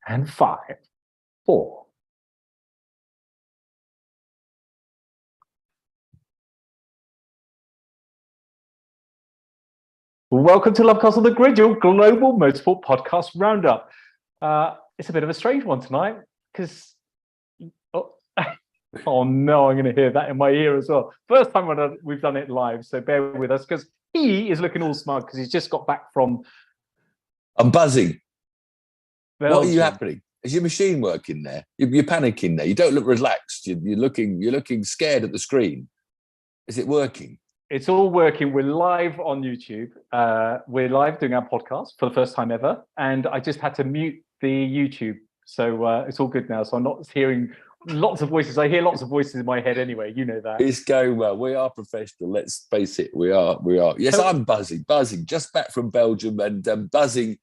And 5, 4. Welcome to Lovecars on the Grid, your global motorsport podcast roundup. It's a bit of a strange one tonight because, oh no, I'm going to hear that in my ear as well. First time we've done it live, so bear with us because he is looking all smug because he's just got back from. I'm buzzing. Belgium. What are you happening? Is your machine working there? You're panicking there. You don't look relaxed. You're looking scared at the screen. Is it working? It's all working. We're live on YouTube. We're live doing our podcast for the first time ever, and I just had to mute the YouTube, so it's all good now. So I'm not hearing lots of voices. I hear lots of voices in my head anyway. You know that. It's going well. We are professional. Let's face it. We are. Yes, I'm buzzing. Just back from Belgium and buzzing.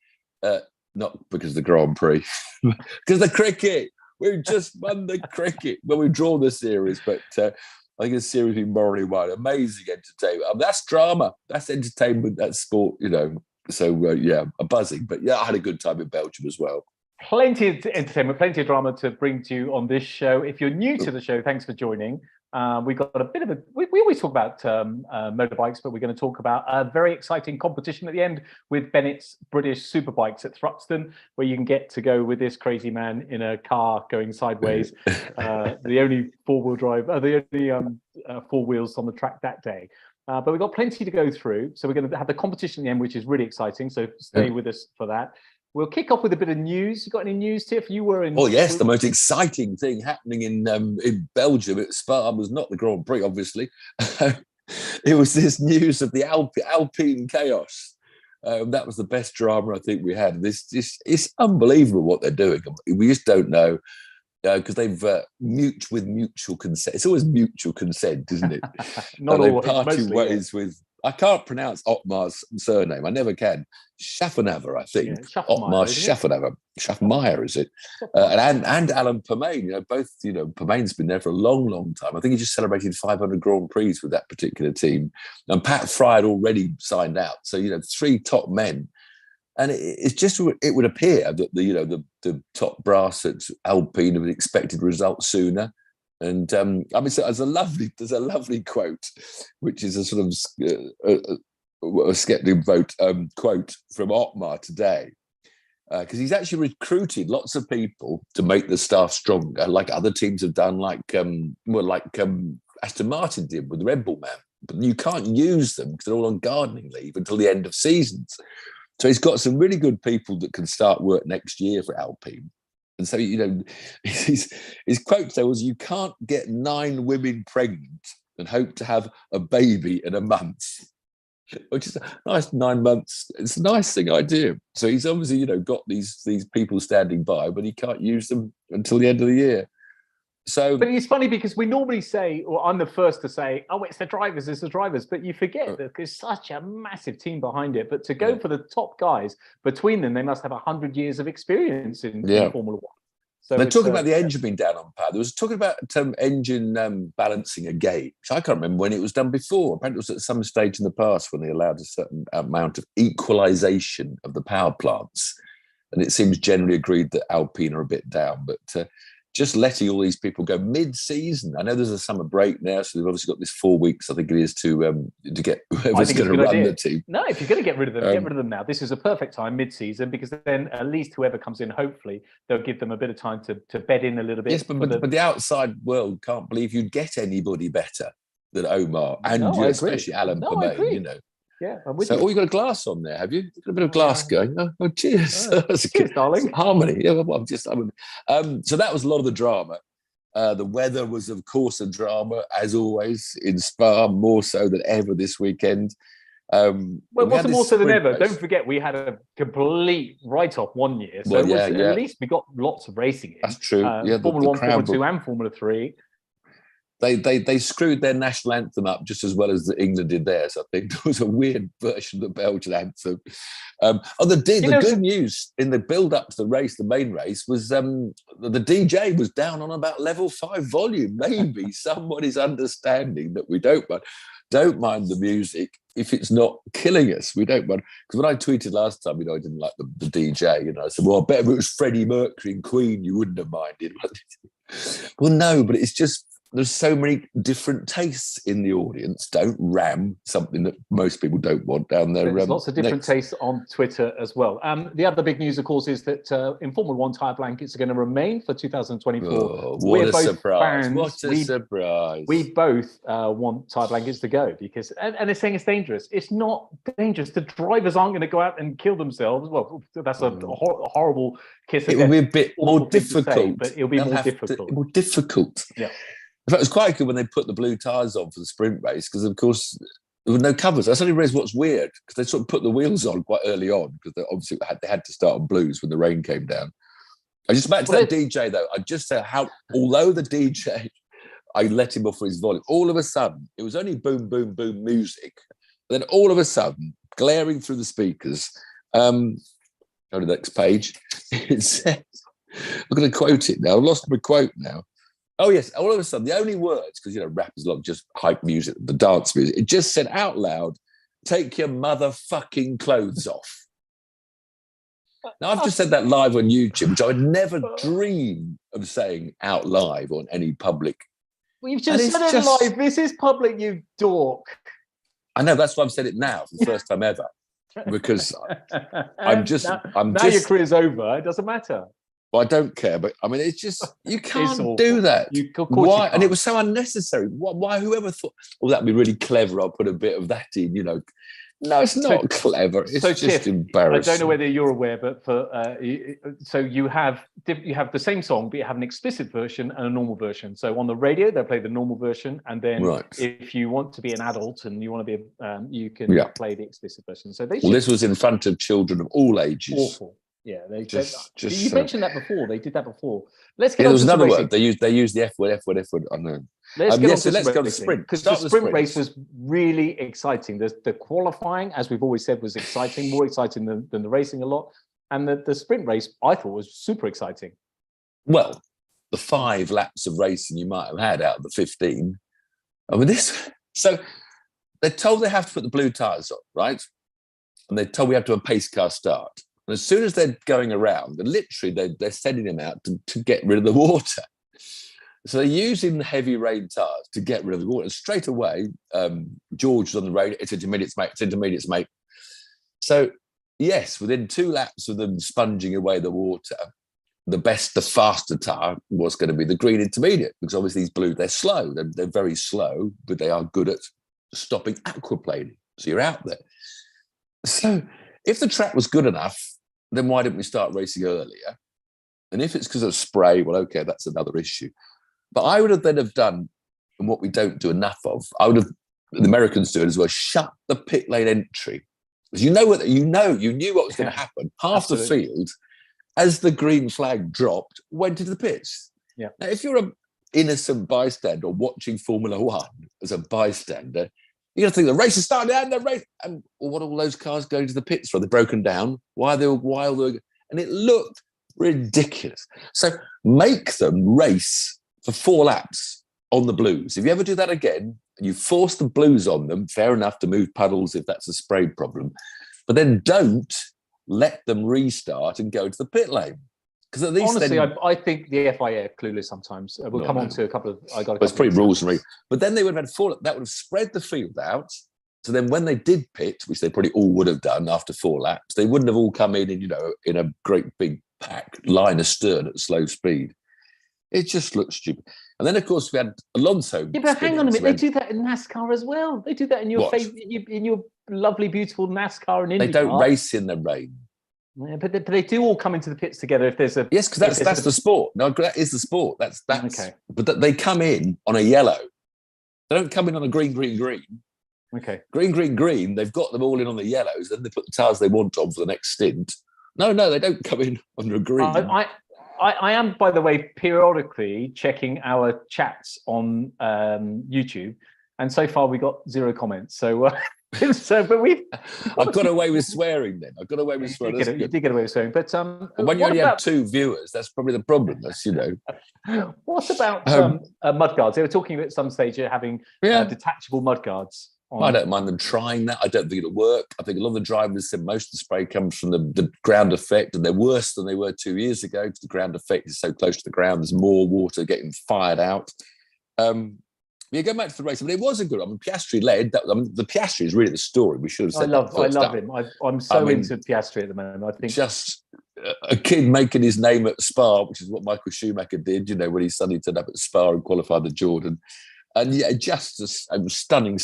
Not because of the Grand Prix, because the cricket. We've just won the cricket. Well, we've drawn the series, but I think the series been morally won. Amazing entertainment. That's drama. That's entertainment. That's sport. You know. So yeah, a buzzing. But yeah, I had a good time in Belgium as well. Plenty of entertainment, plenty of drama to bring to you on this show. If you're new to the show, thanks for joining. We got a bit of a. We always talk about motorbikes, but we're going to talk about a very exciting competition at the end with Bennett's British Superbikes at Thruxton, where you can get to go with this crazy man in a car going sideways. The only four-wheel drive, the only four wheels on the track that day. But we've got plenty to go through. So we're going to have the competition at the end, which is really exciting. So stay with us for that. We'll kick off with a bit of news. You got any news, Tiff? You were in. Oh yes, the most exciting thing happening in Belgium at Spa was not the Grand Prix, obviously. It was this news of the Alpine chaos. That was the best drama I think we had. It's unbelievable what they're doing. We just don't know because they've with mutual consent. It's always mutual consent, isn't it? Not they always. parted ways with. I can't pronounce Otmar's surname. I never can. Schaffenauer, I think. Yeah, Otmar Schaffenauer. Schaffenauer, is it? And Alan Permain. You know, both. You know, Permain's been there for a long, long time. I think he just celebrated 500 Grand Prix with that particular team. And Pat Fry had already signed out. So you know, 3 top men. And it's just it would appear that the top brass at Alpine have expected results sooner. And I mean, so there's a lovely quote, which is a sort of a skeptic vote quote from Otmar today, because he's actually recruited lots of people to make the staff stronger, like other teams have done, like Aston Martin did with the Red Bull man. But you can't use them because they're all on gardening leave until the end of seasons. So he's got some really good people that can start work next year for Alpine. And so, you know, his quote there was, "You can't get 9 women pregnant and hope to have a baby in a month," which is a nice 9 months. It's a nice idea. So he's obviously, you know, got these people standing by, but he can't use them until the end of the year. So, but it's funny because we normally say, or I'm the first to say, "Oh, it's the drivers," but you forget that there's such a massive team behind it. But to go for the top guys, between them, they must have 100 years of experience in Formula One. So they're talking about the engine being down on power. There was talking about engine balancing a gauge. I can't remember when it was done before. Apparently it was at some stage in the past when they allowed a certain amount of equalization of the power plants. And it seems generally agreed that Alpine are a bit down, but just letting all these people go mid-season. I know there's a summer break now, so they've obviously got this 4 weeks, I think it is, to get whoever's going to run the team. No, if you're going to get rid of them, get rid of them now. This is a perfect time, mid-season, because then at least whoever comes in, hopefully, they'll give them a bit of time to bed in a little bit. Yes, but the outside world can't believe you'd get anybody better than Omar and especially Alan Permain, you know. Yeah, I'm with you. Oh, you've got a glass on there, have you? You've got a bit of glass going. Oh, cheers. Cheers, darling. Harmony. Yeah, so that was a lot of the drama. The weather was, of course, a drama, as always, in Spa, more so than ever this weekend. Well, it wasn't more so than ever. Don't forget, we had a complete write-off one year. So at least we got lots of racing in. That's true. Formula 1, Formula 2 and Formula 3. They screwed their national anthem up just as well as England did theirs. I think it was a weird version of the Belgian anthem. The good news in the build-up to the race, the main race, was the DJ was down on about level 5 volume. Maybe someone is understanding that we don't mind the music if it's not killing us. We don't mind. Because when I tweeted last time, I didn't like the DJ. I said, well, I bet if it was Freddie Mercury and Queen, you wouldn't have minded. Well, no, but it's just, there's so many different tastes in the audience. Don't ram something that most people don't want down there. There's lots of different tastes on Twitter as well. The other big news, of course, is that in Formula One tyre blankets are going to remain for 2024. Oh, what a surprise. Fans. What a surprise. We both want tyre blankets to go because, and they're saying it's dangerous. It's not dangerous. The drivers aren't going to go out and kill themselves. Well, that's a horrible kiss. It will be a bit more difficult. Say, but it'll be more difficult. Yeah. In fact, it was quite good when they put the blue tyres on for the sprint race because, of course, there were no covers. I suddenly realised what's weird because they sort of put the wheels on quite early on because they obviously had to start on blues when the rain came down. I just back to that DJ though. I just said how, although the DJ, I let him off for his volume. All of a sudden, it was only boom, boom, boom music. Then all of a sudden, glaring through the speakers, go to the next page. It says, I'm going to quote it now. I've lost my quote now. Oh, yes. All of a sudden, the only words, because, rappers love just hype music, the dance music, it just said out loud, take your motherfucking clothes off. Now, I've just said that live on YouTube, which I would never dream of saying out live on any public. Well, you've just said it live. This is public, you dork. I know, that's why I've said it now for the first time ever. Because now your career's over. It doesn't matter. Well, I don't care, but I mean, it's just, you can't do that. Why? And it was so unnecessary. Why? Whoever thought, well, that'd be really clever. I'll put a bit of that in, No, it's not clever. It's just Tiff, embarrassing. I don't know whether you're aware, but so you have the same song, but you have an explicit version and a normal version. So on the radio, they'll play the normal version, and then if you want to be an adult and you want to be, you can play the explicit version. So this was in front of children of all ages. Awful. Yeah, you mentioned that before. They did that before. Let's get there on was to another racing. word. They used the F word. I know. Let's go to the sprint because the sprint race was really exciting. The qualifying, as we've always said, was exciting, more exciting than the racing a lot. And the sprint race, I thought, was super exciting. Well, the 5 laps of racing you might have had out of the 15. I mean, so they're told they have to put the blue tyres on, right? And they're told we have to have a pace car start. And as soon as they're going around, literally they're sending them out to get rid of the water. So they're using the heavy rain tyres to get rid of the water. And straight away, George was on the radio, it's intermediates, mate. So, yes, within 2 laps of them sponging away the water, the faster tyre was going to be the green intermediate, because obviously these blue, they're slow. They're very slow, but they are good at stopping aquaplaning. So you're out there. So if the track was good enough, then why didn't we start racing earlier? And if it's because of spray, well, okay, that's another issue. But I would have then done, and what we don't do enough of, the Americans do it as well, shut the pit lane entry. Because you knew what was going to happen. Half the field, as the green flag dropped, went into the pits. Yeah. Now, if you're an innocent bystander watching Formula One as a bystander, you're going to think the race is starting and the race, and what are all those cars going to the pits for? They're broken down. Why are they all wild? And it looked ridiculous. So make them race for 4 laps on the blues. If you ever do that again, and you force the blues on them, fair enough to move puddles if that's a spray problem, but then don't let them restart and go to the pit lane. Because at least honestly, I think the FIA are clueless sometimes. We'll come on to a couple of. It's pretty rules and but then they would have had 4. That would have spread the field out. So then, when they did pit, which they probably all would have done after 4 laps, they wouldn't have all come in in a great big pack line astern at slow speed. It just looked stupid. And then, of course, we had Alonso. Yeah, but hang on a minute. They do that in NASCAR as well. They do that in your in your lovely, beautiful NASCAR and IndyCar. They don't race in the rain. Yeah, but they do all come into the pits together if there's a... Yes, because that's the sport. No, that is the sport. That's okay. But they come in on a yellow. They don't come in on a green. Okay. Green. They've got them all in on the yellows. Then they put the tyres they want on for the next stint. No, they don't come in on a green. I am, by the way, periodically checking our chats on YouTube, and so far we got 0 comments. So, but we. I've got away with swearing. Then I've got away with swearing. You did get away with swearing, but when you only have 2 viewers, that's probably the problem. That's What about mudguards? They were talking at some stage of having detachable mudguards. I don't mind them trying that. I don't think it'll work. I think a lot of the drivers said most of the spray comes from the ground effect, and they're worse than they were 2 years ago because the ground effect is so close to the ground. There's more water getting fired out. Going back to the race, it was a good. Piastri led. The Piastri is really the story. We should have said. I love him. I'm so into Piastri at the moment. I think just a kid making his name at Spa, which is what Michael Schumacher did. When he suddenly turned up at Spa and qualified the Jordan. And just stunning.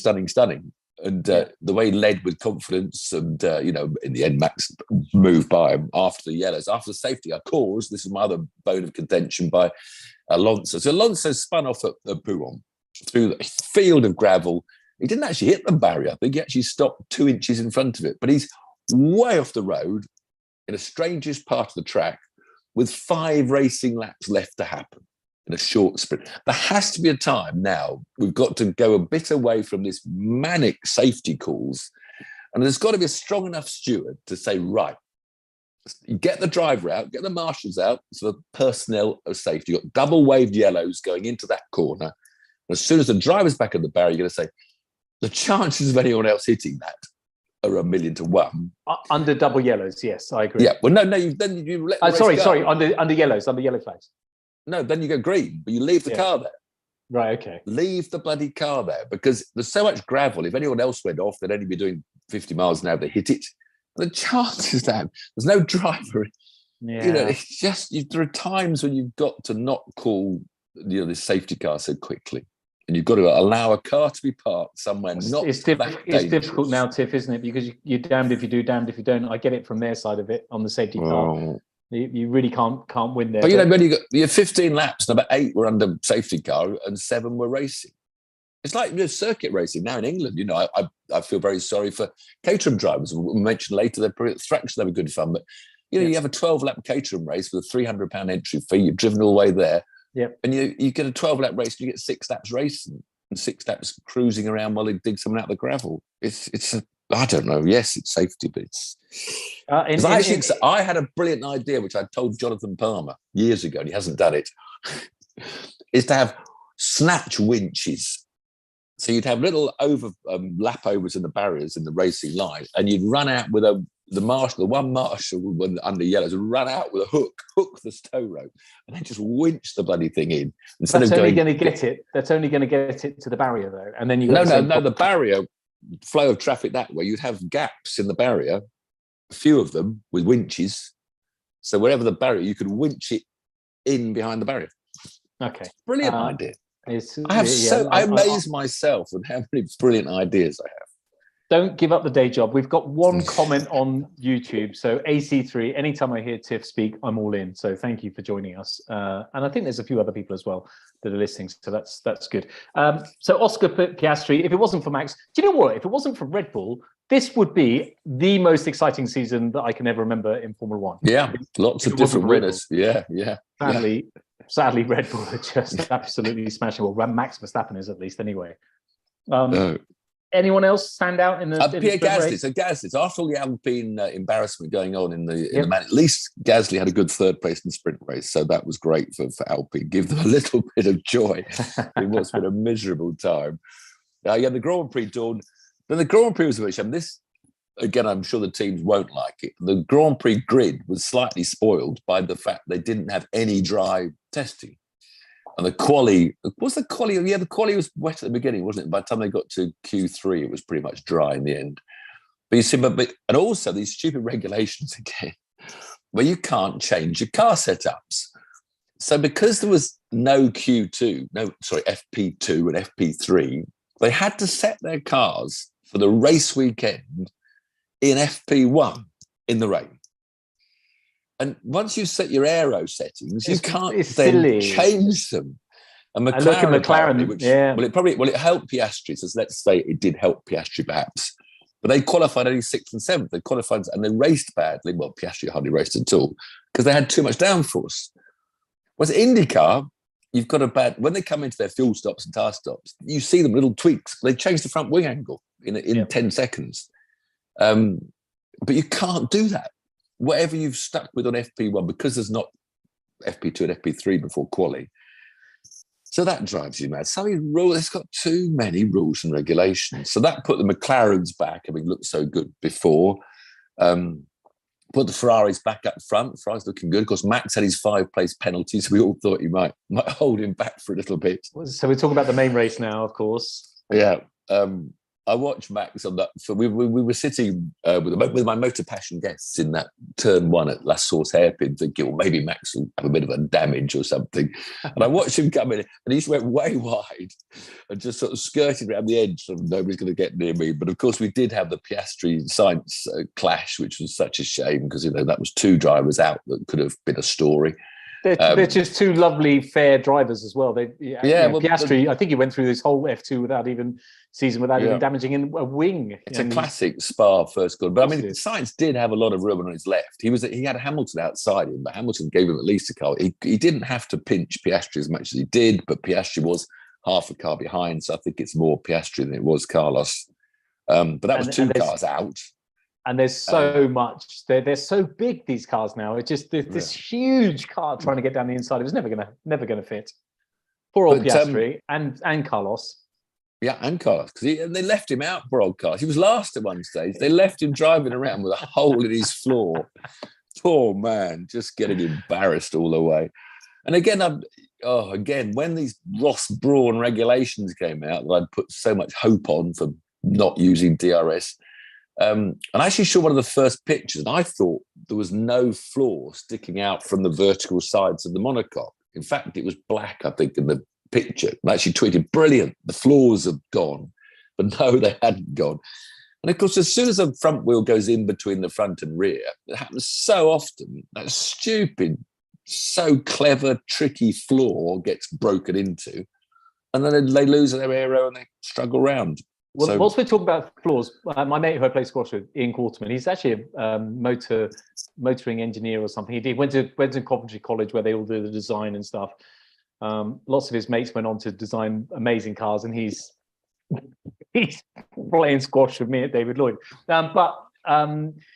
And the way he led with confidence, and in the end, Max moved by him after the yellows, after the safety car caused. This is my other bone of contention by Alonso. So Alonso spun off at Bouillon through the field of gravel. He didn't actually hit the barrier. I think he actually stopped 2 inches in front of it, but he's way off the road in the strangest part of the track with 5 racing laps left to happen. In a short sprint. There has to be a time now. We've got to go a bit away from this manic safety calls. And there's got to be a strong enough steward to say, right, get the driver out, get the marshals out, so the personnel of safety. You've got double waved yellows going into that corner. And as soon as the driver's back at the barrier, you're going to say, the chances of anyone else hitting that are 1,000,000 to 1. Under double yellows, yes, I agree. Yeah, well, no, then you let the sorry, under yellows, under yellow flags. No, then you go green, but you leave the car there. Right, okay. Leave the bloody car there, because there's so much gravel. If anyone else went off, they'd only be doing 50 miles an hour. They hit it. The chances that there's no driver. Yeah. It's just there are times when you've got to not call this safety car so quickly, and you've got to allow a car to be parked somewhere. It's difficult now, Tiff, isn't it? Because you're damned if you do, damned if you don't. I get it from their side of it on the safety car. You really can't win there. But when you have 15 laps, number 8 were under safety car and 7 were racing. It's like circuit racing now in England. I feel very sorry for Caterham drivers. We'll mention later they're Thrax have a good fun, but you have a 12-lap Caterham race with a £300 entry fee. You've driven all the way there, and you get a 12-lap race. And you get 6 laps racing and 6 laps cruising around while they dig someone out of the gravel. I don't know. Yes, it's safety, but it's. I had a brilliant idea, which I told Jonathan Palmer years ago, and he hasn't done it, is to have snatch winches. So you'd have little lap overs in the barriers in the racing line, and you'd run out with the one marshal under yellows would run out with a hook the tow rope, and then just winch the bloody thing in. That's only going to get it to the barrier, though, and then you. No, the barrier. Flow of traffic that way, you'd have gaps in the barrier, a few of them with winches. So wherever the barrier, you could winch it in behind the barrier. Okay, brilliant idea. I amaze myself at how many brilliant ideas I have. Don't give up the day job. We've got one comment on YouTube. So AC3, anytime I hear Tiff speak, I'm all in. So thank you for joining us. And I think there's a few other people as well that are listening. So that's good. So Oscar Piastri, if it wasn't for Max, do you know what? If it wasn't for Red Bull, this would be the most exciting season that I can ever remember in Formula One. Yeah, lots of different winners. Yeah. Sadly, Red Bull are just absolutely smashing. Well, Max Verstappen is, at least, anyway. Anyone else stand out in the Pierre Gasly? So Gasly, after all the Alpine embarrassment going on in the man, at least Gasly had a good third place in the sprint race, so that was great for Alpine. Give them a little bit of joy in what's been a miserable time. The Grand Prix dawn. Then the Grand Prix was a bit. This again, I'm sure the teams won't like it. The Grand Prix grid was slightly spoiled by the fact they didn't have any dry testing. And the quali was wet at the beginning, wasn't it? By the time they got to Q3, it was pretty much dry in the end. But you see, and also these stupid regulations again, where you can't change your car setups. So because there was no FP2 and FP3, they had to set their cars for the race weekend in FP1 in the rain. And once you set your aero settings, you can't then change them. And McLaren, it helped Piastri. So let's say it did help Piastri perhaps. But they qualified only 6th and 7th. They qualified and they raced badly. Well, Piastri hardly raced at all because they had too much downforce. Was IndyCar? You've got a bad when they come into their fuel stops and tire stops. You see them little tweaks. They change the front wing angle in 10 seconds. But you can't do that. Whatever you've stuck with on FP1, because there's not FP2 and FP3 before quali. So that drives you mad. So it's got too many rules and regulations. So that put the McLarens back, having looked so good before. Put the Ferraris back up front. Ferrari's looking good. Of course, Max had his 5-place penalty, so we all thought he might hold him back for a little bit. So we're talking about the main race now, of course. Yeah. I watched Max on that. We were sitting with my Motor Passion guests in that turn 1 at La Source hairpin, thinking, well, maybe Max will have a bit of a damage or something. And I watched him come in, and he just went way wide and just sort of skirted around the edge, so nobody's going to get near me. But of course, we did have the Piastri-Sainz clash, which was such a shame because that was 2 drivers out that could have been a story. They're just 2 lovely, fair drivers as well. Piastri, I think he went through this whole F2 without even damaging in a wing. It's a classic Spa first corner. But I mean, Sainz did have a lot of room on his left. He had Hamilton outside him, but Hamilton gave him at least a car. He didn't have to pinch Piastri as much as he did, but Piastri was half a car behind, so I think it's more Piastri than it was Carlos. But that was 2 cars out. And there's so much. They're so big, these cars now. It's just this huge car trying to get down the inside. It was never gonna fit. Poor old Piastri and Carlos. Yeah, and Carlos, because they left him out, poor old Carlos. He was last at one stage. They left him driving around with a hole in his floor. Poor man, just getting embarrassed all the way. And again, when these Ross Brawn regulations came out that I'd put so much hope on for not using DRS, and I actually saw one of the first pictures, and I thought there was no floor sticking out from the vertical sides of the monocoque. In fact, it was black, I think, in the picture. I actually tweeted, brilliant, the floors have gone. But no, they hadn't gone. And of course, as soon as a front wheel goes in between the front and rear, it happens so often, that stupid, so clever, tricky floor gets broken into. And then they lose their aero and they struggle around. Well, whilst we're talking about floors, my mate who I play squash with, Ian Quarterman, he's actually a motoring engineer or something. He went to Coventry College where they all do the design and stuff. Lots of his mates went on to design amazing cars, and he's playing squash with me at David Lloyd. But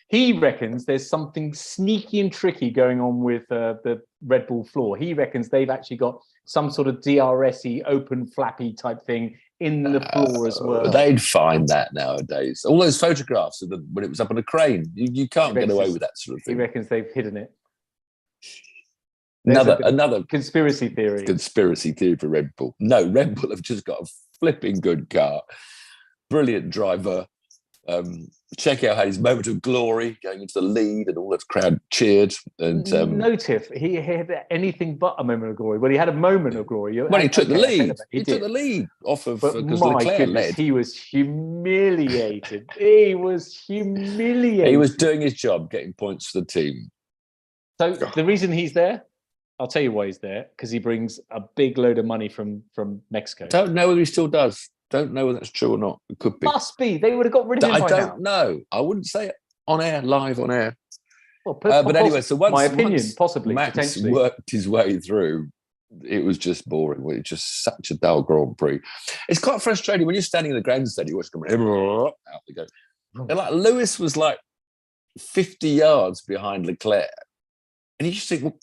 he reckons there's something sneaky and tricky going on with the Red Bull floor. He reckons they've actually got some sort of DRS-y, open, flappy type thing in the floor as well. They'd find that nowadays. All those photographs of when it was up on a crane, you can't get away with that sort of thing. He reckons they've hidden it. Another conspiracy theory. Conspiracy theory for Red Bull. No, Red Bull have just got a flipping good car. Brilliant driver. Check out how his moment of glory going into the lead and all that crowd cheered. And no, Tiff, he had anything but a moment of glory. Well, he had a moment of glory. Well, he took the lead. He took the lead off of because Leclerc led. He was humiliated. He was doing his job, getting points for the team. So the reason he's there, I'll tell you why he's there, because he brings a big load of money from Mexico. Don't know whether he still does. Don't know whether that's true or not. It could be. Must be. They would have got rid of him by now. I don't know. I wouldn't say it on air, live on air. Well, but anyway, so once Max worked his way through, it was just boring. It was just such a dull Grand Prix. It's quite frustrating when you're standing in the grandstand, you watch them out they go. And like Lewis was like 50 yards behind Leclerc. And you just think, well,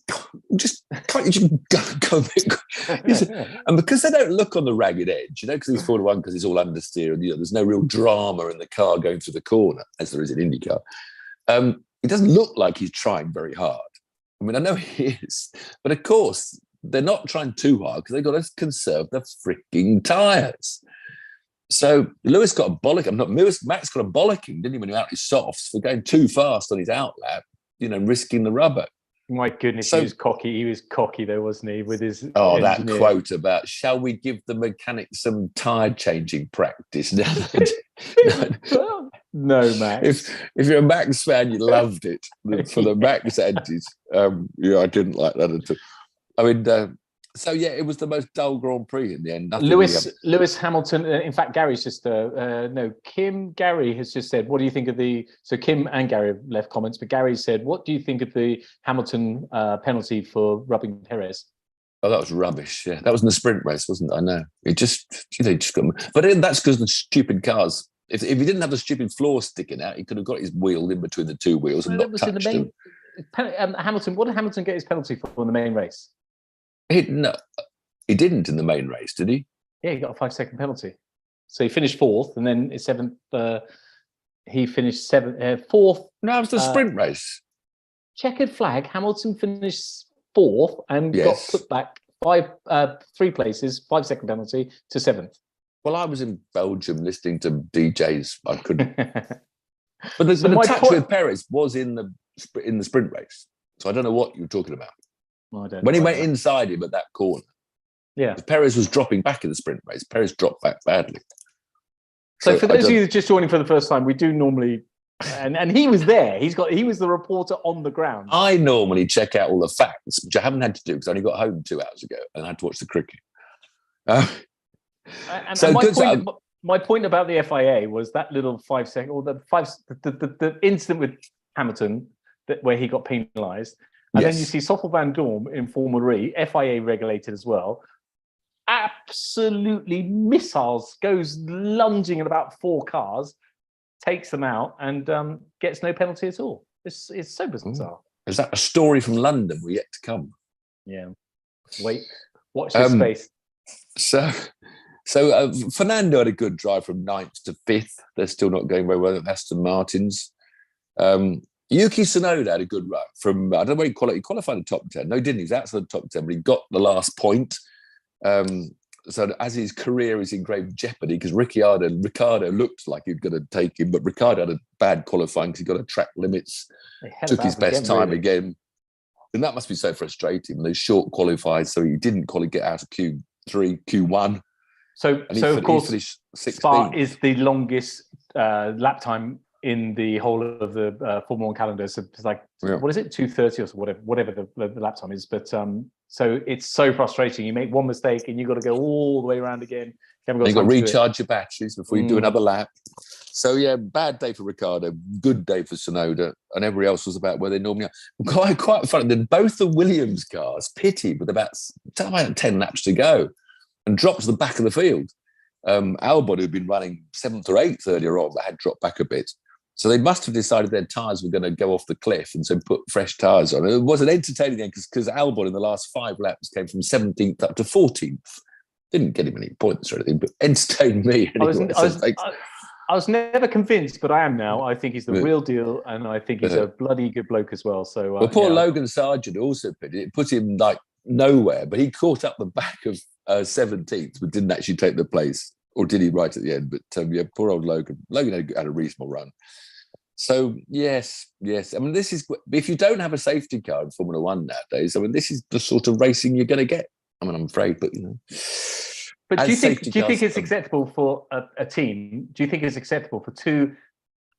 can't you just go a bit? And because they don't look on the ragged edge, because he's Formula One, because it's all understeer, and there's no real drama in the car going through the corner, as there is in IndyCar. It doesn't look like he's trying very hard. I mean, I know he is, but of course, they're not trying too hard because they've got to conserve the freaking tyres. So Lewis got a bollocking. Max got a bollocking, didn't he, when he was out his softs for going too fast on his outlap, risking the rubber. My goodness, he was cocky. He was cocky, though, wasn't he? With his engineer. That quote about, shall we give the mechanics some tyre changing practice? No, Max. If you're a Max fan, you loved it for the Max antis. I didn't like that at all. I mean, it was the most dull Grand Prix in the end. Lewis Hamilton. In fact, Gary's just Gary has just said, what do you think of the? So Kim and Gary have left comments, but Gary said, what do you think of the Hamilton penalty for rubbing Perez? Oh, that was rubbish. Yeah, that was in the sprint race, wasn't it? I know. It just, they just got. But that's because the stupid cars. If he didn't have the stupid floor sticking out, he could have got his wheel in between the two wheels and not touched him. Hamilton. What did Hamilton get his penalty for in the main race? He didn't in the main race, did he? Yeah, he got a 5-second penalty. So he finished fourth, and then his seventh. He finished fourth. No, it was the sprint race. Checkered flag. Hamilton finished fourth and got put back 3 places, 5-second penalty to 7th. Well, I was in Belgium listening to DJs. I couldn't. But the touch with Perez was in the sprint race, so I don't know what you're talking about. Well, I don't when he went inside him at that corner, Perez was dropping back in the sprint race. Perez dropped back badly. So for those of you just joining for the first time, we do normally, and he was there. He was the reporter on the ground. I normally check out all the facts, which I haven't had to do because I only got home 2 hours ago and I had to watch the cricket. My point about the FIA was that little 5-second, or the incident with Hamilton where he got penalised, and then you see Stoffel van Dorn in Formula E, FIA regulated as well. Absolutely missiles, goes lunging at about 4 cars, takes them out, and gets no penalty at all. It's so bizarre. Is that a story from London? We're yet to come. Yeah. Watch this space. So Fernando had a good drive from 9th to 5th. They're still not going very well at Aston Martins. Yuki Tsunoda had a good run from, I don't know where he qualified the top 10. No, he didn't. He was outside the top 10, but he got the last point. So as his career is in grave jeopardy, because Ricciardo looked like he was going to take him, but Ricciardo had a bad qualifying because he got a track limits, took his best time again. And that must be so frustrating. They short qualified, so he didn't get out of Q3, Q1. So of course, Spa is the longest lap time in the whole of the Formula 1 calendar. So it's like, what is it, 2:30 or whatever the lap time is. But so it's so frustrating. You make one mistake and you've got to go all the way around again. You've got to recharge your batteries before you do another lap. So yeah, bad day for Ricciardo, good day for Tsunoda, and everybody else was about where they normally are. Quite funny. Then both the Williams cars pitted with about 10 laps to go and dropped to the back of the field. Albon, who'd been running 7th or 8th earlier on, but had dropped back a bit. So they must have decided their tyres were going to go off the cliff and so put fresh tyres on. It was an entertaining game because Albon in the last 5 laps came from 17th up to 14th. Didn't get him any points or anything, but entertained me. Anyway. I was never convinced, but I am now. I think he's the real deal, and I think he's a bloody good bloke as well. So, poor Logan Sargent also pitted. It put him like nowhere, but he caught up the back of 17th, but didn't actually take the place, or did he right at the end? But poor old Logan. Logan had a reasonable run. So yes. I mean, this is, if you don't have a safety car in Formula One nowadays, I mean, this is the sort of racing you're going to get. I mean, I'm afraid, but But do you think it's acceptable for a team? Do you think it's acceptable for 2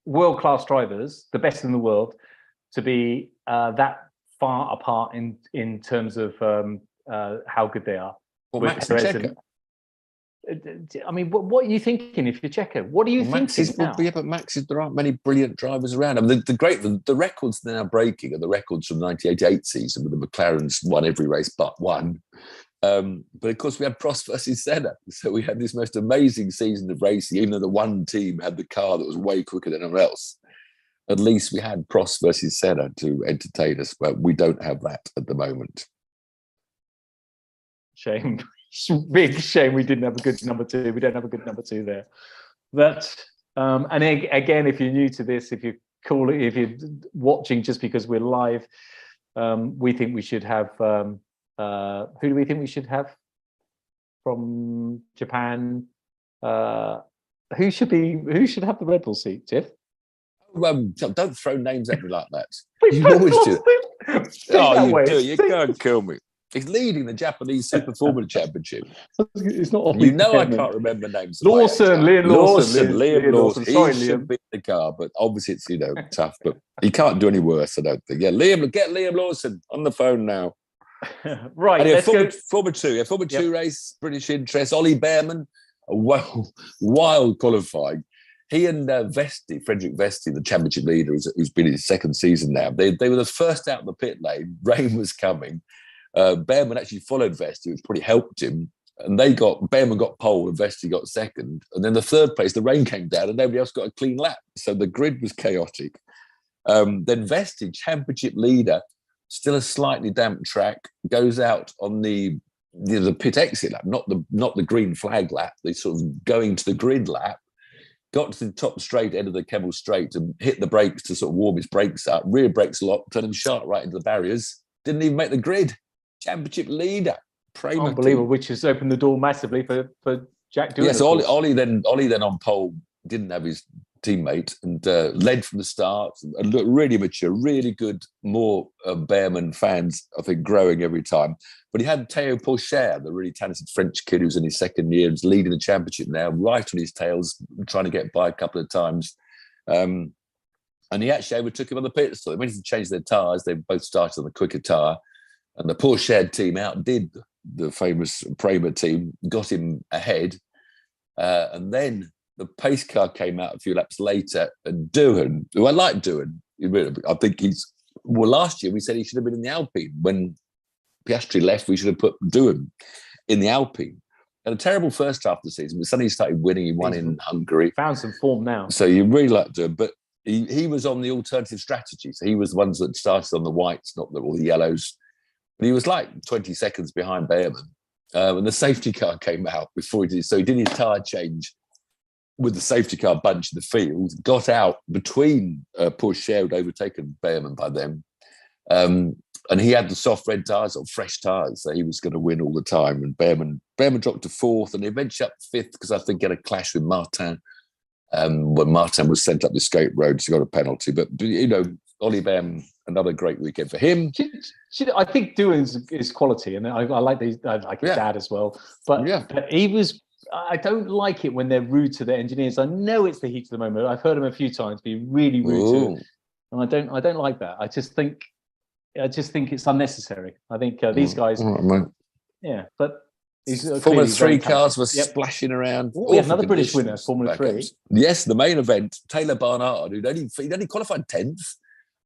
world-class drivers, the best in the world, to be that far apart in terms of how good they are? Well, Max and Checo. I mean, what are you thinking if you're Checo? What are you thinking now? Yeah, but there aren't many brilliant drivers around. I mean, the records they're now breaking are the records from the 1988 season, where the McLarens won every race but one. But of course, we had Prost versus Senna. So we had this most amazing season of racing, even though the one team had the car that was way quicker than everyone else. At least we had Prost versus Senna to entertain us, but we don't have that at the moment. Shame. Big shame we didn't have a good number 2. We don't have a good number 2 there. But and again, if you're new to this, if you're watching just because we're live, we think we should have who do we think we should have from Japan? Who should have the Red Bull seat, Tiff? Don't throw names at me like that. You always do. You do. You're going to kill me. He's leading the Japanese Super Formula Championship. It's not. I can't remember names. Liam Lawson. Sorry, Liam. Should be in the car, but obviously it's tough. But he can't do any worse, I don't think. Yeah, Liam, get Liam Lawson on the phone now. Right. Anyway, Formula 2. Formula 2 race, British interest. Ollie Behrman, a wild qualifying. He and Frederick Vesti, the championship leader, who's been in his 2nd season now, they were the first out of the pit lane. Rain was coming. Behrman actually followed Vesti, which probably helped him. And Behrman got pole and Vesti got second. And then the third place, the rain came down and nobody else got a clean lap. So the grid was chaotic. Then Vesti, championship leader, still a slightly damp track, goes out on the pit exit lap, not the green flag lap, the sort of going to the grid lap, got to the top straight end of the Kemmel Straight and hit the brakes to sort of warm his brakes up, rear brakes locked, turned him sharp right into the barriers, didn't even make the grid. Championship leader. Unbelievable, which has opened the door massively for Jack Doohan. Yes, Ollie then on pole didn't have his teammate and led from the start and looked really mature, really good. More Behrman fans, I think, growing every time. But he had Théo Pourchaire, the really talented French kid who's in his second year, is leading the championship now, right on his tails, trying to get by a couple of times. And he actually overtook him on the pit stop. They went to change their tyres. They both started on the quicker tyre. And the Pourchaire team outdid the famous Prema team, got him ahead. And then the pace car came out a few laps later, and Doohan, who I like Doohan, I think last year we said he should have been in the Alpine. When Piastri left, we should have put Doohan in the Alpine. And a terrible first half of the season, but suddenly he started winning. He won in Hungary. Found some form now. So you really like Doohan, but he was on the alternative strategy. So he was the ones that started on the whites, not all the yellows. But he was like 20 seconds behind Behrman. And the safety car came out before he did. So he did his tyre change with the safety car bunch in the field, got out between Pourchaire, who'd overtaken Behrman by then. And he had the soft red tyres or fresh tyres, so he was going to win all the time. And Behrman dropped to fourth and eventually up fifth because I think he had a clash with Martin. When Martin was sent up the escape road, so he got a penalty. But, Ollie Behrman, another great weekend for him. I think Doohan's is quality, and I like his dad as well. But he was. I don't like it when they're rude to the engineers. I know it's the heat of the moment. I've heard him a few times be really rude to, and I don't like that. I just think it's unnecessary. I think these guys, but Formula 3 cars were splashing around. We have another British winner, Formula 3. Yes, the main event, Taylor Barnard, who'd only qualified 10th.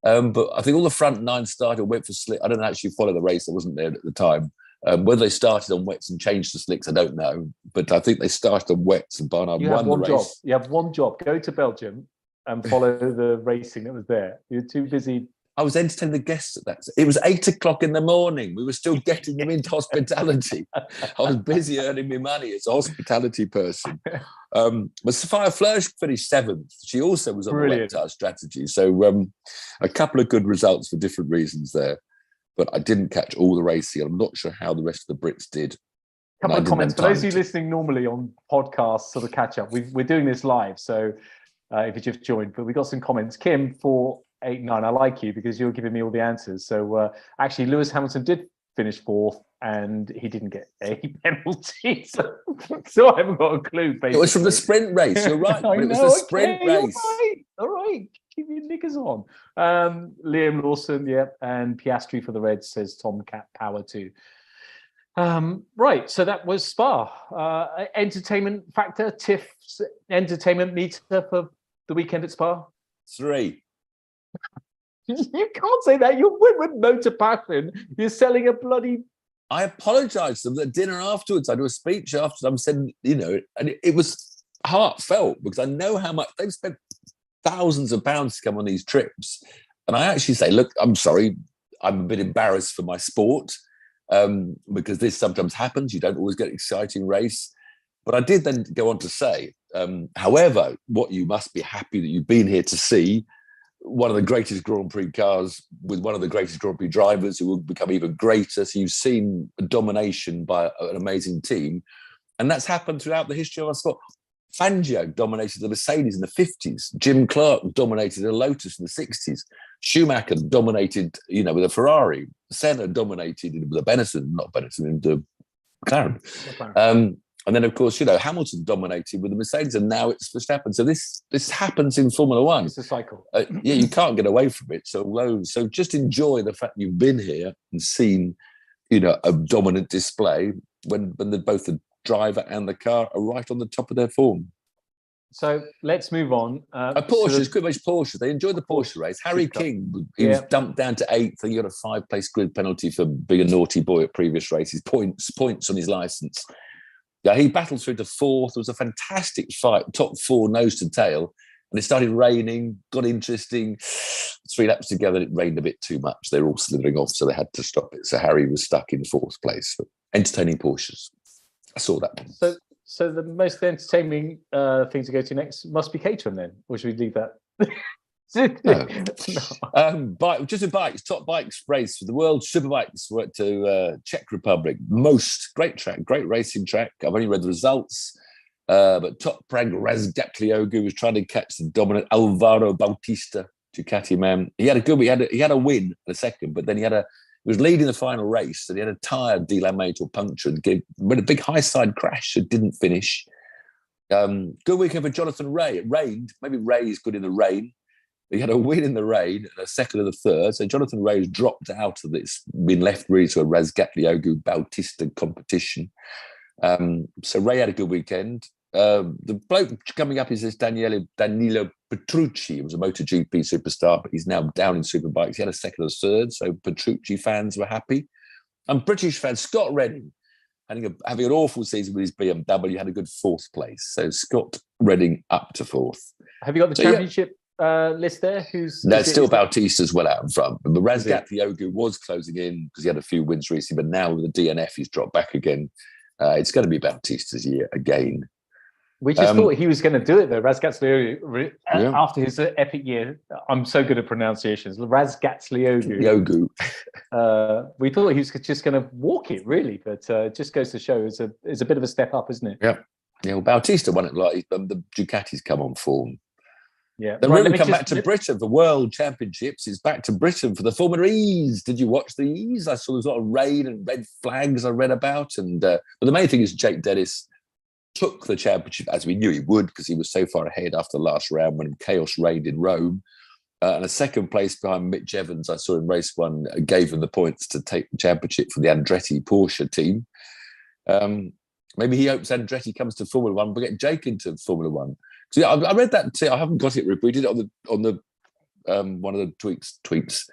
But I think all the front nine started, went for slick. I don't actually follow the race. I wasn't there at the time. Whether they started on wets and changed to slicks, I don't know. But I think they started on wets and Barnard won the race. You have one job. Go to Belgium and follow the racing that was there. You're too busy. I was entertaining the guests at that. It was 8 o'clock in the morning. We were still getting them into hospitality. I was busy earning my money as a hospitality person. But Sophia Flörsch finished 7th. She also was on the wet tyre strategy. So a couple of good results for different reasons there. But I didn't catch all the racing. I'm not sure how the rest of the Brits did. A couple of comments. For those of you listening normally on podcasts, sort of catch up, we're doing this live. So if you just joined, but we got some comments. Kim, 489, I like you because you're giving me all the answers. So actually, Lewis Hamilton did finish 4th and he didn't get a penalty. So I haven't got a clue. Basically. It was from the sprint race. You're right. But it was the sprint race. All right. Keep your knickers on. Liam Lawson, and Piastri for the Reds, says Tom Cat Power too. Right, so that was Spa. Entertainment factor, Tiff's entertainment meter for the weekend at Spa? 3. You can't say that. You're with Motor Passion. You're selling a bloody... I apologised to them at dinner afterwards. I do a speech afterwards. I'm saying, and it was heartfelt because I know how much they've spent thousands of pounds to come on these trips. And I actually say, look, I'm sorry, I'm a bit embarrassed for my sport because this sometimes happens. You don't always get an exciting race. But I did then go on to say, however, what you must be happy that you've been here to see one of the greatest Grand Prix cars with one of the greatest Grand Prix drivers who will become even greater. So you've seen a domination by an amazing team. And that's happened throughout the history of our sport. Fangio dominated the Mercedes in the 50s. Jim Clark dominated a Lotus in the 60s. Schumacher dominated, with a Ferrari. Senna dominated with a Benetton, not Benetton, in the McLaren. And then, of course, Hamilton dominated with the Mercedes, and now it's Verstappen. So this happens in Formula One. It's a cycle. You can't get away from it. So just enjoy the fact you've been here and seen, a dominant display when both the driver and the car are right on the top of their form. So let's move on. Porsches, quick mention Porsche. They enjoyed the Porsche race. Harry King, he was dumped down to 8th. He got a 5-place grid penalty for being a naughty boy at previous races. Points on his licence. Yeah, he battled through to 4th. It was a fantastic fight. Top 4 nose to tail. And it started raining, got interesting. 3 laps together, it rained a bit too much. They were all slithering off, so they had to stop it. So Harry was stuck in 4th place. But entertaining Porsches. I saw that. So the most entertaining thing to go to next must be Caterham then, or should we leave that? No. Just with bikes, top bikes race for the world. Superbikes went to Czech Republic. Great track, great racing track. I've only read the results, but top prag Razgatlioglu was trying to catch the dominant Alvaro Bautista Ducati man. He had a good. He had a win in a second, but then he was leading the final race, and he had a tyre delaminate or puncture and made a big high side crash and didn't finish. Good weekend for Jonathan Ray. It rained. Maybe Ray is good in the rain. He had a win in the rain and a second and a third. So Jonathan Ray has dropped out of this, been left really to a Razgatlioglu Bautista competition. So Ray had a good weekend. The bloke coming up is this Danilo Petrucci. He was a MotoGP superstar, but he's now down in Superbikes. He had a second and a third, so Petrucci fans were happy. And British fans, Scott Redding, having an awful season with his BMW, had a good 4th place. So Scott Redding up to 4th. Have you got the championship list there? Still Bautista's well out in front. But Razgatlioglu was closing in because he had a few wins recently, but now with the DNF, he's dropped back again. It's going to be Bautista's year again. We just thought he was going to do it though. Razgatlioglu, after his epic year, I'm so good at pronunciations. Razgatlioglu. We thought he was just going to walk it, really, but it just goes to show it's a bit of a step up, isn't it? Yeah. Well, Bautista won it like the Ducati's come on form. Yeah. Then we come back to Britain. The World Championships is back to Britain for the Formula E's. Did you watch the E's? I saw there's a lot of rain and red flags I read about, but the main thing is Jake Dennis took the championship as we knew he would because he was so far ahead after the last round when chaos reigned in Rome. And a second place behind Mitch Evans, I saw in race 1, gave him the points to take the championship for the Andretti Porsche team. Maybe he hopes Andretti comes to Formula 1, but get Jake into Formula 1. So I read that too. I haven't got it repeated on the one of the tweets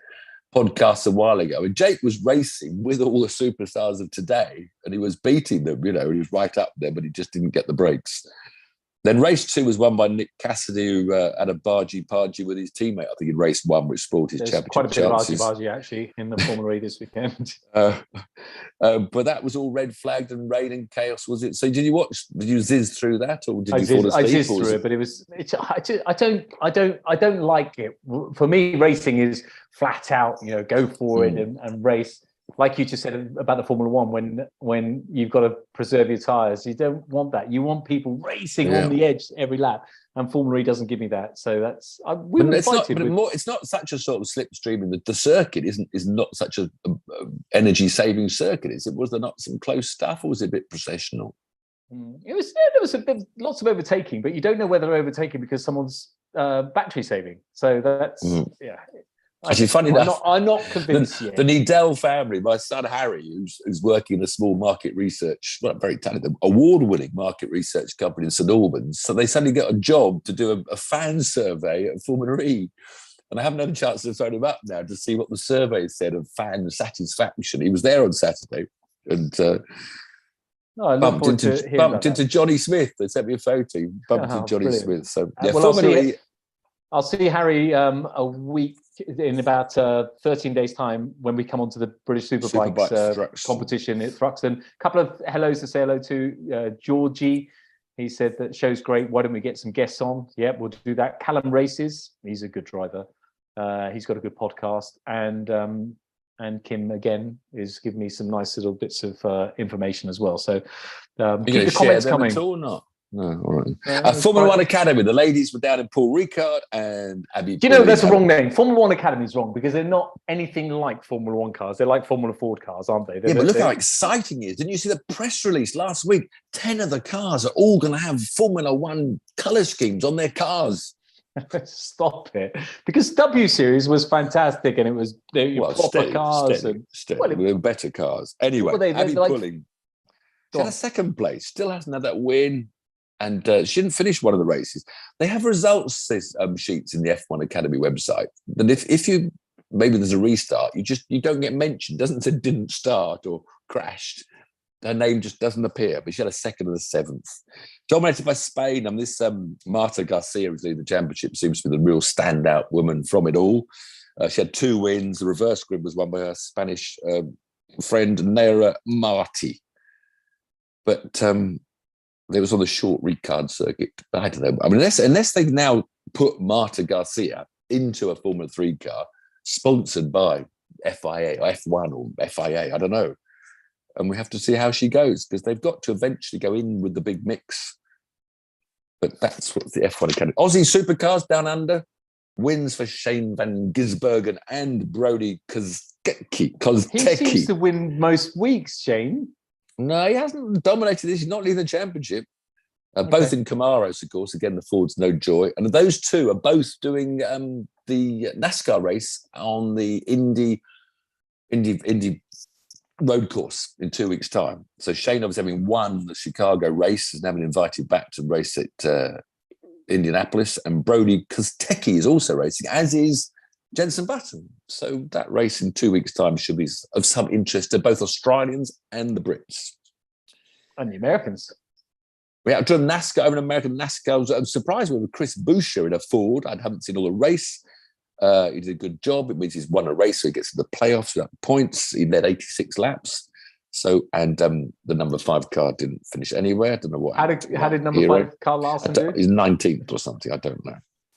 podcasts a while ago, and Jake was racing with all the superstars of today, and he was beating them. He was right up there, but he just didn't get the breaks. Then race 2 was won by Nick Cassidy, who had a bargy with his teammate. I think in race 1, which spoiled his championship quite a bit chances. of bargy actually in the Formula E this weekend. But that was all red flagged and rain and chaos, was it? So did you ziz through that, or did you fall asleep? I zizzed through it, but I don't like it. For me, racing is flat out, go for it and race. Like you just said about the Formula 1, when you've got to preserve your tyres, you don't want that. You want people racing on the edge every lap, and Formula E doesn't give me that. So that's it's not such a sort of slipstream. The circuit is not such a energy saving circuit. Was there not some close stuff, or was it a bit processional? There was lots of overtaking, but you don't know whether they're overtaking because someone's battery saving. So that's Actually, funny enough, I'm not convinced yet. The Needell family, my son Harry, who's working in a small market research, very talented, award-winning market research company in St Albans, so they suddenly got a job to do a fan survey at Formula E. And I haven't had a chance to phone him up now to see what the survey said of fan satisfaction. He was there on Saturday and bumped into Johnny Smith. They sent me a photo. Bumped into Johnny Smith. So I'll see Harry a week in about 13 days' time when we come onto the British Superbikes competition at Thruxton. A couple of hellos to say hello to. Georgie, he said that show's great. Why don't we get some guests on? Yeah, we'll do that. Callum Races, he's a good driver. He's got a good podcast. And Kim, again, is giving me some nice little bits of information as well. So keep the comments coming. At all, not? No, all right. Formula 1 Academy. The ladies were down in Paul Ricard and Abby. Do you know that's the wrong name? Formula 1 Academy is wrong because they're not anything like Formula 1 cars. They're like Formula Ford cars, aren't they? But look how exciting it is. Didn't you see the press release last week? 10 of the cars are all going to have Formula 1 colour schemes on their cars. Stop it. Because W Series was fantastic and it was proper cars. They were better cars. Anyway, Abby Pulling. She had a second place. Still hasn't had that win. and she didn't finish one of the races. They have results sheets in the F1 Academy website. And if you maybe there's a restart, you don't get mentioned. It doesn't say didn't start or crashed. Her name just doesn't appear, but she had a second and a seventh. Dominated by Spain, and this Marta Garcia is leading the championship, seems to be the real standout woman from it all. She had 2 wins. The reverse grid was won by her Spanish friend, Neira Marti. But it was on the short recard circuit. I don't know. I mean, unless they now put Marta Garcia into a Formula 3 car sponsored by FIA or F1 or FIA, I don't know. And we have to see how she goes, because they've got to eventually go in with the big mix. But that's what the F1 Academy. Aussie Supercars down under. Wins for Shane van Gisbergen and Brody Kostecki. He seems to win most weeks, Shane. No, he hasn't dominated this. He's not leading the championship. Both in Camaros, of course. Again, the Ford's no joy. And those two are both doing the NASCAR race on the Indy road course in 2 weeks' time. So Shane, obviously having won the Chicago race, has now been invited back to race at Indianapolis. And Brody Kostecki is also racing, as is Jenson Button. So that race in 2 weeks' time should be of some interest to both Australians and the Brits. And the Americans. We have done NASCAR over in American NASCAR. I was surprised with Chris Boucher in a Ford. I haven't seen all the race. He did a good job. It means he's won a race, so he gets to the playoffs without points. He led 86 laps. So, and the number 5 car didn't finish anywhere. I don't know what. How did number 5 Carl Larson do? He's 19th or something. I don't know.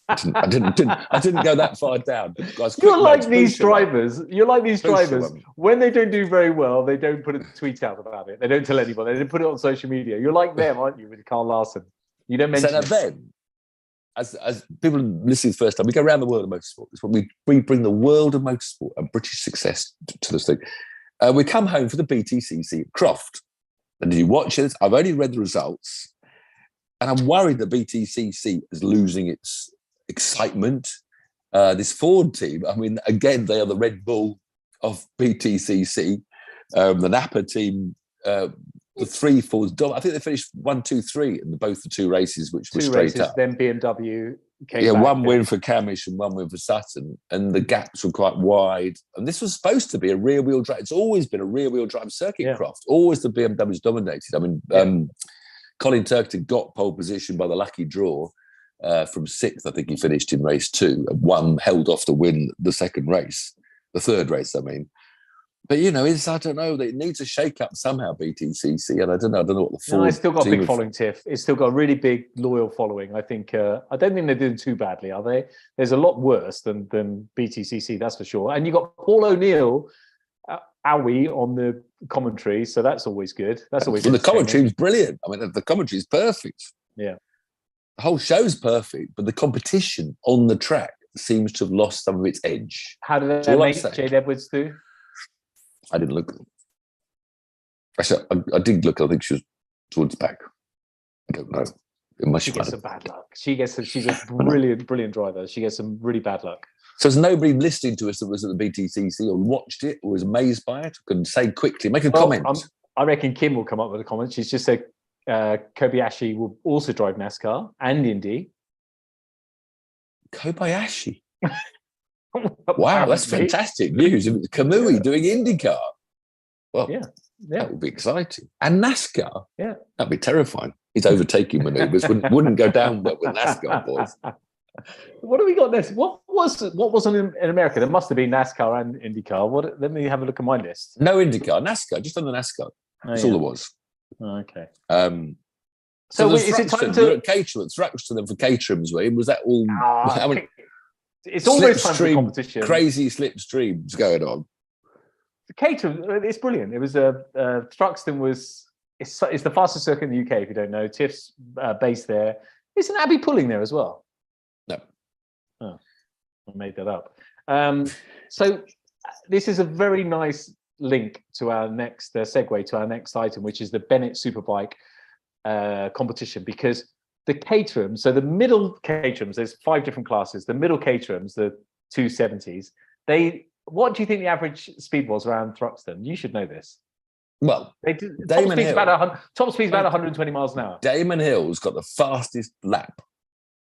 I didn't go that far down. Guys, You're like these drivers. You're like these drivers. When they don't do very well, they don't put a tweet out about it. They don't tell anybody. They don't put it on social media. You're like them, aren't you, with Carl Larson? You don't mention it. Then, as people listening the first time, we go around the world of motorsport. It's what we bring the world of motorsport and British success to this thing. We come home for the BTCC at Croft. And did you watch it? I've only read the results, and I'm worried that BTCC is losing its excitement. This Ford team, I mean, again, they are the Red Bull of BTCC. The Napa team, the 3 Fords, I think they finished 1, 2, 3 in both the 2 races, which were straight up. Then BMW came back. 1 win for Camish and 1 win for Sutton, and the gaps were quite wide. And this was supposed to be a rear-wheel drive. It's always been a rear-wheel drive circuit, Croft. Always the BMW's dominated. I mean, Colin Turkington got pole position by the lucky draw. From 6th, I think he finished in race 2, and 1 held off to win the second race, the third race, I mean. But, you know, I don't know, it needs a shake-up somehow, BTCC, and I don't know what the Ford it's still got a big following, Tiff. It's still got a really big, loyal following. I think, I don't think they're doing too badly, are they? There's a lot worse than BTCC, that's for sure. And you've got Paul O'Neill, Owie on the commentary, so that's always good. That's always good. The commentary is brilliant. I mean, the commentary is perfect. Yeah. The whole show's perfect, but the competition on the track seems to have lost some of its edge. How did their mate Jade Edwards do? I didn't look. Actually, I did look. I think she was towards the back. I don't know. She gets some bad luck. She's a brilliant driver. She gets some really bad luck. So there's nobody listening to us that was at the BTCC or watched it or was amazed by it, could say quickly, make a comment. I reckon Kim will come up with a comment. She's just said Kobayashi will also drive NASCAR and Indy. Kobayashi. Wow, that's fantastic news. Kamui doing IndyCar. Well, yeah, that would be exciting. And NASCAR. Yeah. That'd be terrifying. His overtaking manoeuvres wouldn't go down well with NASCAR boys. What have we got next? What was in America? There must have been NASCAR and IndyCar. Let me have a look at my list. No IndyCar, NASCAR, just on the NASCAR. That's all there was. Oh, okay. So is it time to... You're at Caterham, Thruxton for Caterham's way. Was that all... It's almost time for competition. Crazy slipstreams going on. Caterham, it's brilliant. It was Thruxton was... It's the fastest circuit in the UK, if you don't know. Tiff's based there. Isn't Abby Pulling there as well? No. Oh, I made that up. So this is a very nice link to our next segue to our next item, which is the Bennett Superbike competition, because the Caterham, so the middle Caterhams, there's 5 different classes. The middle Caterhams, the 270s, what do you think the average speed was around Thruxton? You should know this. Well, They did, Damon Hill, top speed's about 120 miles an hour. Damon Hill's got the fastest lap,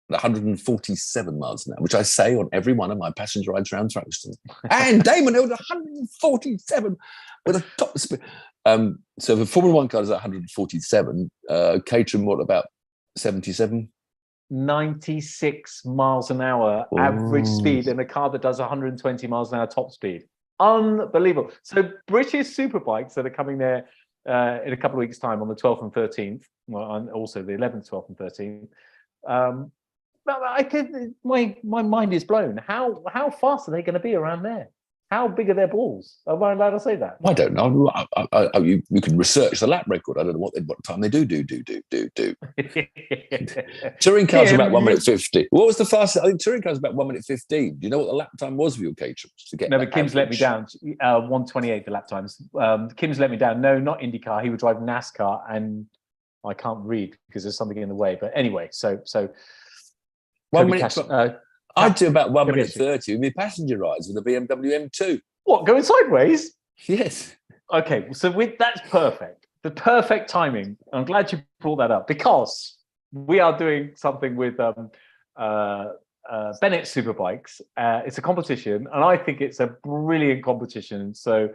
147 miles an hour, which I say on every one of my passenger rides around Thruxton. And Damon Hill 147 with a top speed. So the Formula One car is 147. Caterham, what about 77? 96 miles an hour average speed in a car that does 120 miles an hour top speed. Unbelievable. So British Superbikes that are coming there in a couple of weeks' time on the 12th and 13th, well, and also the 11th, 12th and 13th. My mind is blown. How fast are they going to be around there? How big are their balls? Am I allowed to say that? I don't know. You can research the lap record. I don't know what time they do. Touring cars are about 1 minute 50. What was the fastest? I think touring cars about 1 minute 15. Do you know what the lap time was for your Caterham? No, but Kim's let me down. 1:28 the lap times. Kim's let me down. No, not IndyCar. He would drive NASCAR, and I can't read because there's something in the way. But anyway, so 1 minute. I'd do about 1 minute 30 with my passenger rides with a BMW M2. What, going sideways? Yes. Okay, so that's perfect. The perfect timing. I'm glad you brought that up because we are doing something with Bennett Superbikes. It's a competition, and I think it's a brilliant competition. So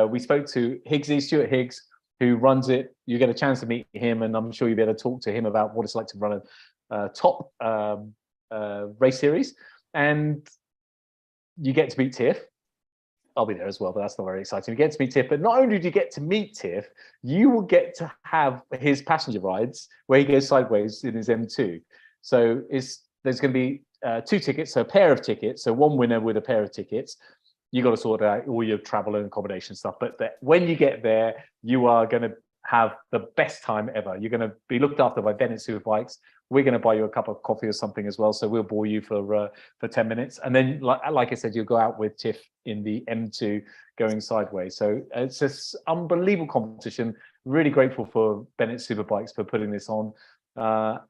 we spoke to Stuart Higgs, who runs it. You get a chance to meet him, and I'm sure you'll be able to talk to him about what it's like to run a top race series, and you get to meet Tiff. I'll be there as well, but that's not very exciting. You get to meet Tiff, but not only do you get to meet Tiff, you will get to have his passenger rides where he goes sideways in his M2. So there's going to be 2 tickets, so a pair of tickets, so one winner with a pair of tickets. You got to sort out all your travel and accommodation stuff, but when you get there, you are going to have the best time ever. You're going to be looked after by Bennett Superbikes. We're going to buy you a cup of coffee or something as well. So we'll bore you for 10 minutes. And then, like I said, you'll go out with Tiff in the M2 going sideways. So it's this unbelievable competition. Really grateful for Bennett Superbikes for putting this on.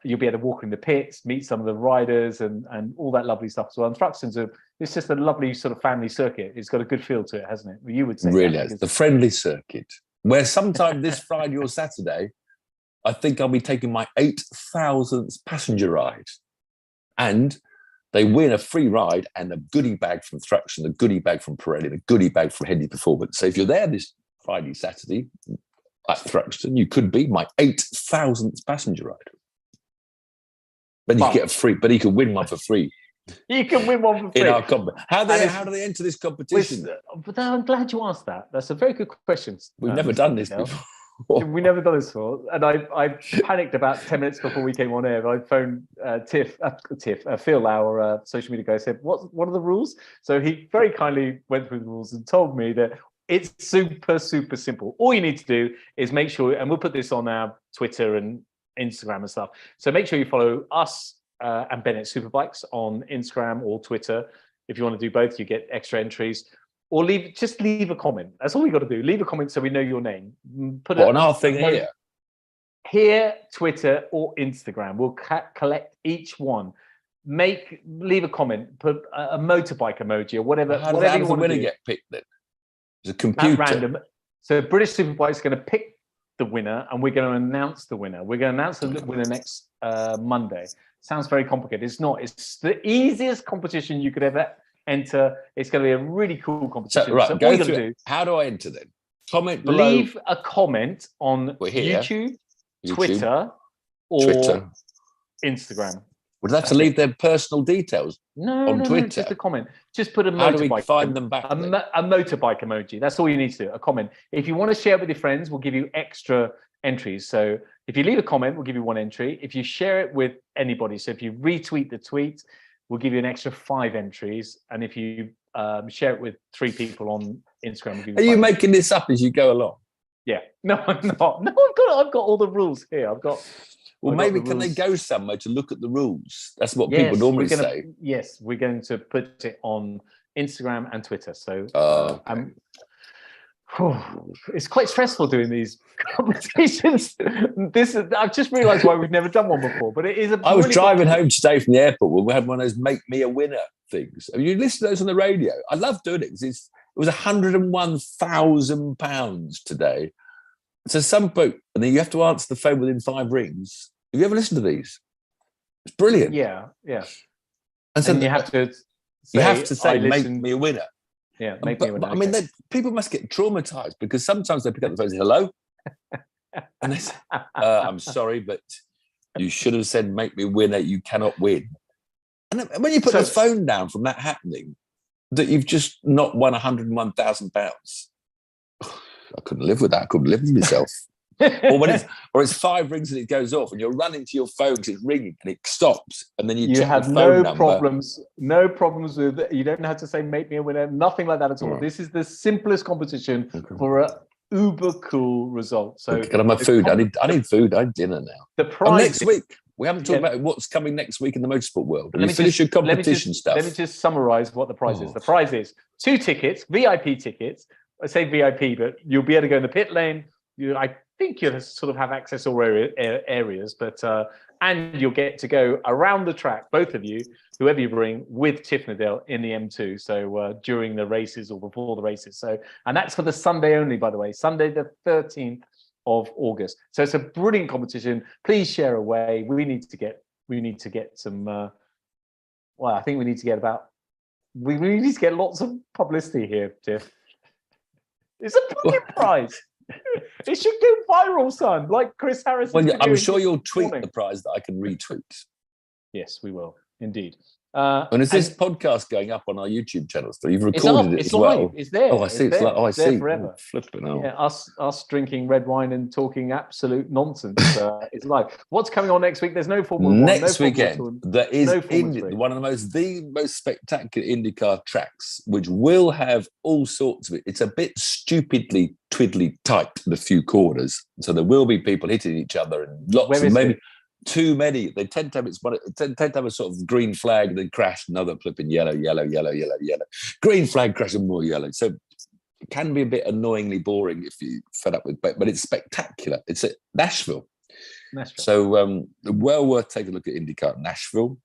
You'll be able to walk in the pits, meet some of the riders and all that lovely stuff as well. And Thruxton's it's just a lovely sort of family circuit. It's got a good feel to it, hasn't it? You would say really has. The friendly circuit. Where sometime this Friday or Saturday, I think I'll be taking my 8,000th passenger ride. And they win a free ride and a goodie bag from Thruxton, a goodie bag from Pirelli, and a goodie bag from Henley Performance. So if you're there this Friday, Saturday at Thruxton, you could be my 8,000th passenger ride. But you get a free, but you can win one for free. You can win one for free. In our how do they enter this competition? But I'm glad you asked that. That's a very good question. We've never done this before. We've never done this before. And I panicked about 10 minutes before we came on air. I phoned Tiff, Phil, our social media guy, said, what are the rules? So he very kindly went through the rules and told me that it's super, super simple. All you need to do is make sure, and we'll put this on our Twitter and Instagram and stuff. So make sure you follow us and Bennett Superbikes on Instagram or Twitter. If you want to do both, you get extra entries. Or just leave a comment. That's all we got to do. Leave a comment so we know your name. Put on our thing here. Here, Twitter or Instagram. We'll collect each one. Leave a comment. Put a motorbike emoji or whatever. How whatever does the winner get picked then? It's a computer. At random. So British Superbike is going to pick the winner, and we're going to announce the winner. We're going to announce the winner next Monday. Sounds very complicated. It's not. It's the easiest competition you could ever enter. It's going to be a really cool competition. So go through. How do I enter then? Comment below. Leave a comment on YouTube, Twitter, or Instagram. Would they have to leave their personal details on Twitter? No, just a comment. Just put a motorbike. How do we find them back? A motorbike emoji. That's all you need to do. A comment. If you want to share it with your friends, we'll give you extra entries. So if you leave a comment, we'll give you 1 entry. If you share it with anybody, so if you retweet the tweet, we'll give you an extra 5 entries. And if you share it with 3 people on Instagram, we'll give you Are you making this up as you go along? Yeah. No, I'm not. No, I've got all the rules here. Well, maybe can they go somewhere to look at the rules? That's what people normally say. Yes, we're going to put it on Instagram and Twitter. So it's quite stressful doing these competitions. I've just realised why we've never done one before. But it is I was driving home today from the airport when we had one of those "Make Me a Winner" things. I mean, you listen to those on the radio. I love doing it because it was £101,000 today So some boat, and then you have to answer the phone within 5 rings. Have you ever listened to these? It's brilliant. Yeah. And so and you have to say, make me a winner. Yeah, make me a winner. I mean, people must get traumatized because sometimes they pick up the phone and say, hello. And they say, I'm sorry, but you should have said, make me a winner. You cannot win. And when you put the phone down from that happening, that you've just not won £101,000. I couldn't live with that. I couldn't live with myself. or it's 5 rings and it goes off, and you're running to your phone because it's ringing and it stops, and then you check have the phone number. No problems with it. You don't have to say make me a winner. Nothing like that at all. Right. This is the simplest competition for a uber cool result. So can I have my food? I need food. I need dinner now. The prize next week. We haven't talked about what's coming next week in the motorsport world. Let me finish your competition stuff. Let me just summarize what the prize is. The prize is 2 tickets, VIP tickets. I say VIP, but you'll be able to go in the pit lane. I think you'll sort of have access all areas, but and you'll get to go around the track, both of you, whoever you bring, with Tiff Needell in the M2. So during the races or before the races. So, and that's for the Sunday only, by the way, Sunday the 13th of August. So it's a brilliant competition. Please share away. We need to get some. Well, I think we need to get we need to get lots of publicity here, Tiff. It's a brilliant prize. It should go viral, son, like Chris Harris. Well, I'm sure you'll tweet the prize that I can retweet. Yes, we will, indeed. And is this podcast going up on our YouTube channels? So you've recorded it as well. It's there. Oh, I see. It's there forever. Flipping out. Yeah, us drinking red wine and talking absolute nonsense. It's live. What's coming on next week? There's no Formula One. Next weekend, there is one of the most spectacular IndyCar tracks, which will have all sorts of it. It's a bit stupidly twiddly tight in a few corners, so there will be people hitting each other and lots of maybe. Too many. They tend to have tend to have a sort of green flag, then crash, another flipping yellow. Green flag, crash, and more yellow. So it can be a bit annoyingly boring if you fed up with, but it's spectacular. It's at Nashville. So well worth taking a look at IndyCar at Nashville.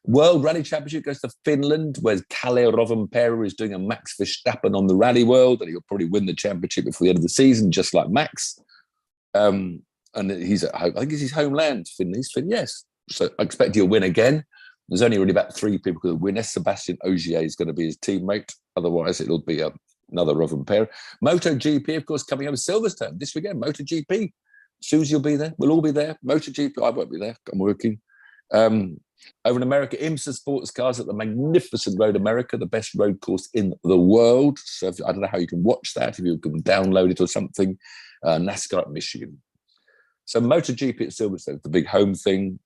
World Rally Championship goes to Finland, where Kalle Rovanperä is doing a Max Verstappen on the Rally World, and he'll probably win the championship before the end of the season, just like Max. And he's at home. I think it's his homeland, Finland. He's Finn, yes. So I expect he'll win again. There's only really about 3 people who will win. Sebastian Ogier is going to be his teammate. Otherwise, it'll be another Rovanperä. MotoGP, of course, coming over Silverstone this weekend. MotoGP. Susie will be there. We'll all be there. MotoGP, I won't be there. I'm working. Over in America, IMSA Sports Cars at the magnificent Road America, the best road course in the world. So I don't know how you can watch that, if you can download it or something. NASCAR at Michigan. So MotoGP at Silverstone, the big home thing.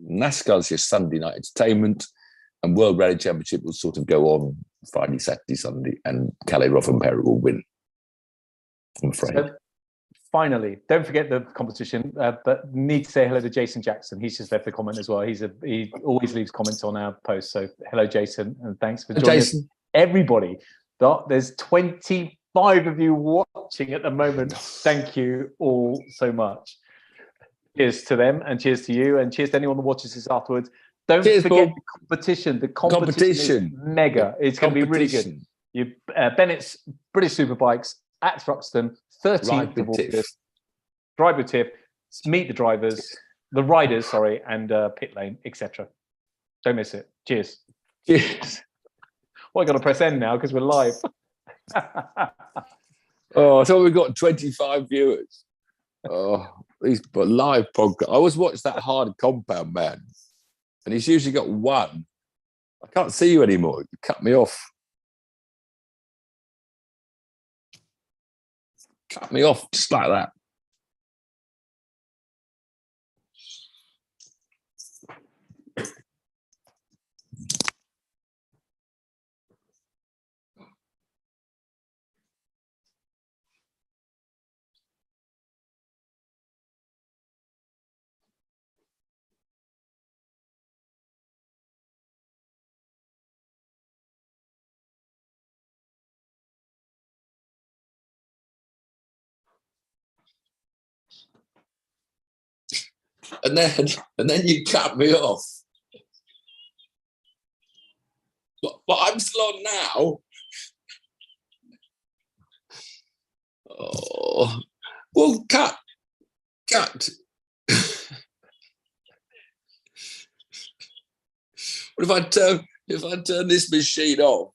NASCAR's your Sunday night entertainment, and World Rally Championship will sort of go on Friday, Saturday, Sunday, and Kalle Rovanperä will win, I'm afraid. So, finally, don't forget the competition, but need to say hello to Jason Jackson. He's just left a comment as well. He always leaves comments on our posts. So hello, Jason, and thanks for joining us. Everybody. There's 25 of you watching at the moment. Thank you all so much. Cheers to them, and cheers to you, and cheers to anyone that watches this afterwards. Don't forget the competition. The competition is mega. It's going to be really good. Bennett's British Superbikes at Thruxton, 13th of August. Drive with Tiff. Meet the drivers, the riders, and pit lane, etc. Don't miss it. Cheers. Cheers. Well, I got to press end now because we're live. Oh, I thought we got 25 viewers. Oh, these live podcast. I always watch that Hard Compound Man, and he's usually got 1. I can't see you anymore. You cut me off. Cut me off just like that. And then you cut me off. But I'm still on now. Oh, Well, cut. What if I turn this machine off